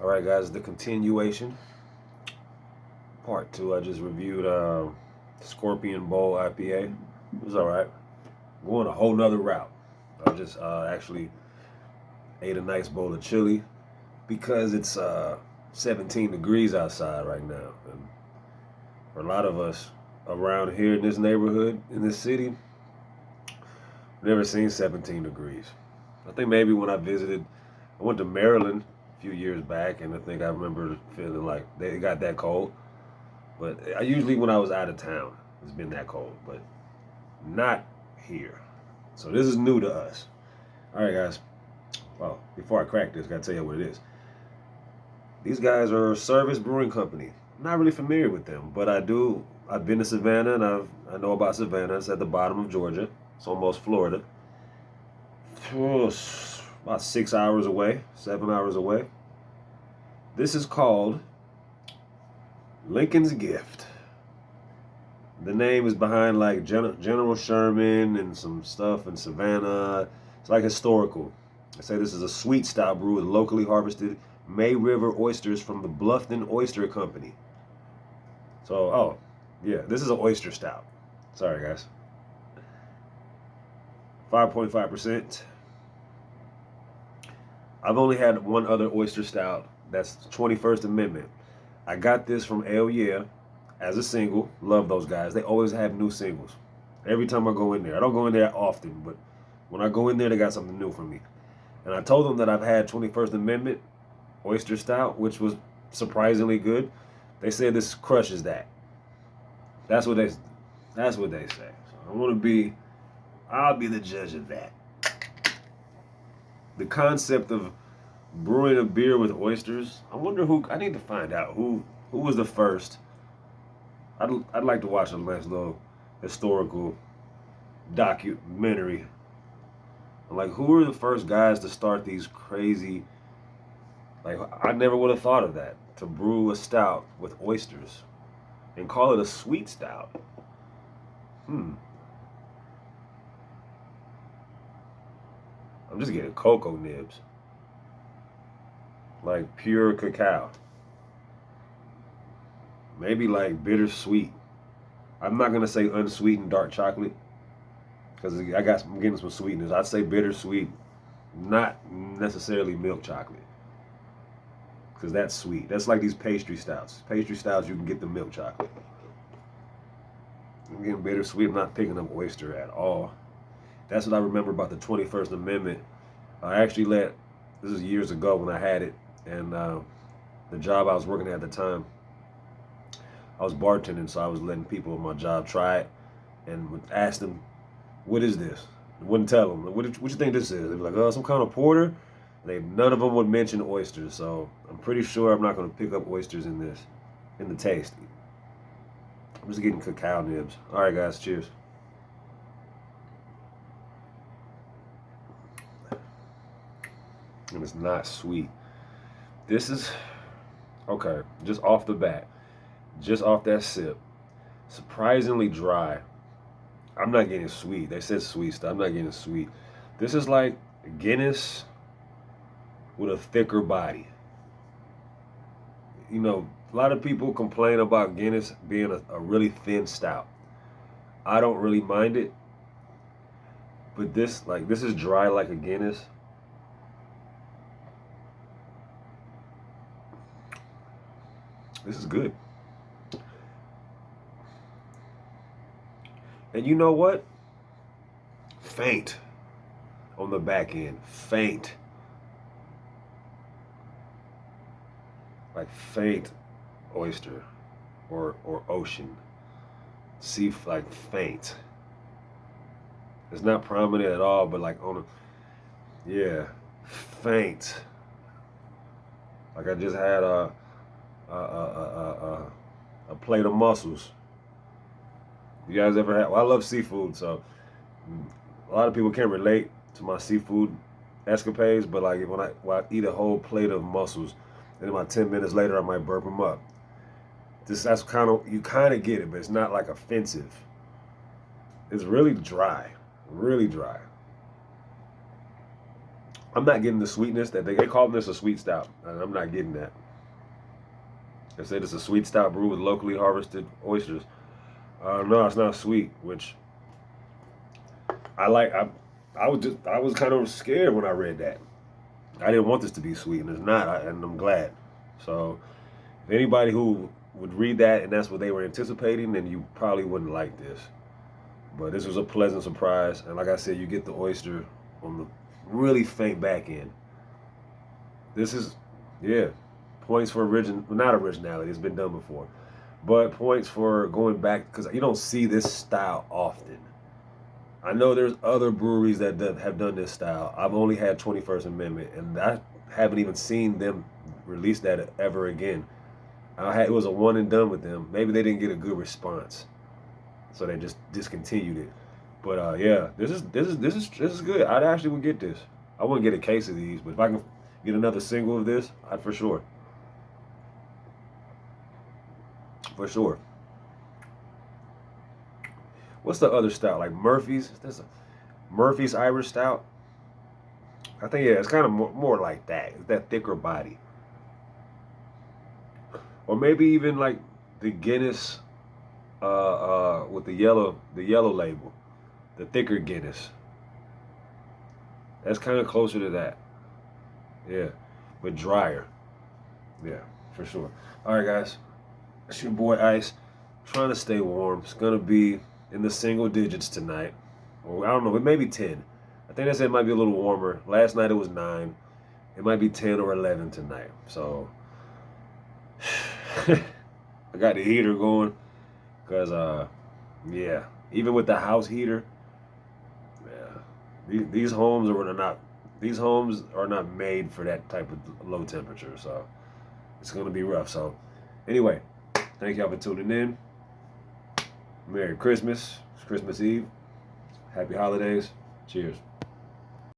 All right, guys, the continuation, part two. I just reviewed Scorpion Bowl IPA. It was all right. Going a whole nother route. I just actually ate a nice bowl of chili because it's 17 degrees outside right now. And for a lot of us around here in this neighborhood, in this city, never seen 17 degrees. I think maybe when I went to Maryland a few years back, and I think I remember feeling like they got that cold. But I usually, when I was out of town, it's been that cold, but not here. So this is new to us. All right, guys. Well, before I crack this, I gotta tell you what it is. These guys are a service brewing company. I'm not really familiar with them, but I do. I've been to Savannah, and I know about Savannah. It's at the bottom of Georgia. It's almost Florida. About 6 hours away, 7 hours away. This is called Lincoln's Gift. The name is behind like General Sherman and some stuff in Savannah. It's like historical. I say this is a sweet stout brew with locally harvested May River oysters from the Bluffton Oyster Company. So, yeah, this is an oyster stout. Sorry, guys. 5.5%. I've only had one other oyster stout. That's 21st Amendment. I got this from El Yeah as a single. Love those guys. They always have new singles. Every time I go in there. I don't go in there often, but when I go in there, they got something new for me. And I told them that I've had 21st Amendment Oyster Stout, which was surprisingly good. They said this crushes that. That's what they that's what they say. So I'll be the judge of that. The concept of brewing a beer with oysters. I wonder I need to find out who was the first. I'd like to watch a nice little historical documentary. Like, who were the first guys to start these crazy? Like, I never would have thought of that, to brew a stout with oysters and call it a sweet stout. I'm just getting cocoa nibs, like pure cacao. Maybe like bittersweet. I'm not gonna say unsweetened dark chocolate because I'm getting some sweetness. I'd say bittersweet, not necessarily milk chocolate, because that's sweet. That's like these pastry stouts. Pastry stouts, you can get the milk chocolate. I'm getting bittersweet. I'm not picking up oyster at all. That's what I remember about the 21st Amendment. I actually this was years ago when I had it, and the job I was working at the time, I was bartending, so I was letting people at my job try it and would ask them, "What is this?" I wouldn't tell them. What you think this is? They'd be like, "Oh, some kind of porter." None of them would mention oysters, so I'm pretty sure I'm not going to pick up oysters in the taste. I'm just getting cacao nibs. All right, guys, cheers. And it's not sweet. This is okay. Just off the bat, just off that sip, surprisingly dry. I'm not getting sweet. They said sweet stuff. I'm not getting sweet. This is like Guinness with a thicker body. You know, a lot of people complain about Guinness being a really thin stout. I don't really mind it, but this is dry like a Guinness. This is good. And you know what? Faint on the back end. Faint. Like faint oyster or ocean. Sea, like faint. It's not prominent at all, but like yeah, faint. Like I just had a plate of mussels. You guys ever had? Well, I love seafood, so a lot of people can't relate to my seafood escapades. But like when I eat a whole plate of mussels, and about 10 minutes later I might burp them up. That's you kind of get it, but it's not like offensive. It's really dry, really dry. I'm not getting the sweetness that they call this a sweet stout, and I'm not getting that. They said it's a sweet stout brewed with locally harvested oysters. No, it's not sweet, which I like. I was kind of scared when I read that. I didn't want this to be sweet, and it's not, and I'm glad. So, if anybody who would read that and that's what they were anticipating, then you probably wouldn't like this. But this was a pleasant surprise, and like I said, you get the oyster on the really faint back end. This is, yeah, points for not originality. It's been done before, but points for going back because you don't see this style often. I know there's other breweries that have done this style. I've only had 21st Amendment, and I haven't even seen them release that ever again. It was a one and done with them. Maybe they didn't get a good response, so they just discontinued it. But yeah, this is good. I'd actually would get this. I wouldn't get a case of these, but if I can get another single of this, I'd for sure. For sure. What's the other stout? Like Murphy's? There's a Murphy's Irish Stout. I think, yeah, it's kind of more like that. It's that thicker body. Or maybe even like the Guinness with the yellow label. The thicker Guinness. That's kind of closer to that. Yeah. But drier. Yeah, for sure. All right, guys. It's your boy Ice. Trying to stay warm. It's going to be in the single digits tonight. Or I don't know, it may be 10. I think they said it might be a little warmer. Last night it was 9. It might be 10 or 11 tonight. So, I got the heater going. Because, yeah, even with the house heater, yeah, these homes are not made for that type of low temperature. So, it's going to be rough. So, anyway, thank y'all for tuning in. Merry Christmas. It's Christmas Eve. Happy holidays. Cheers.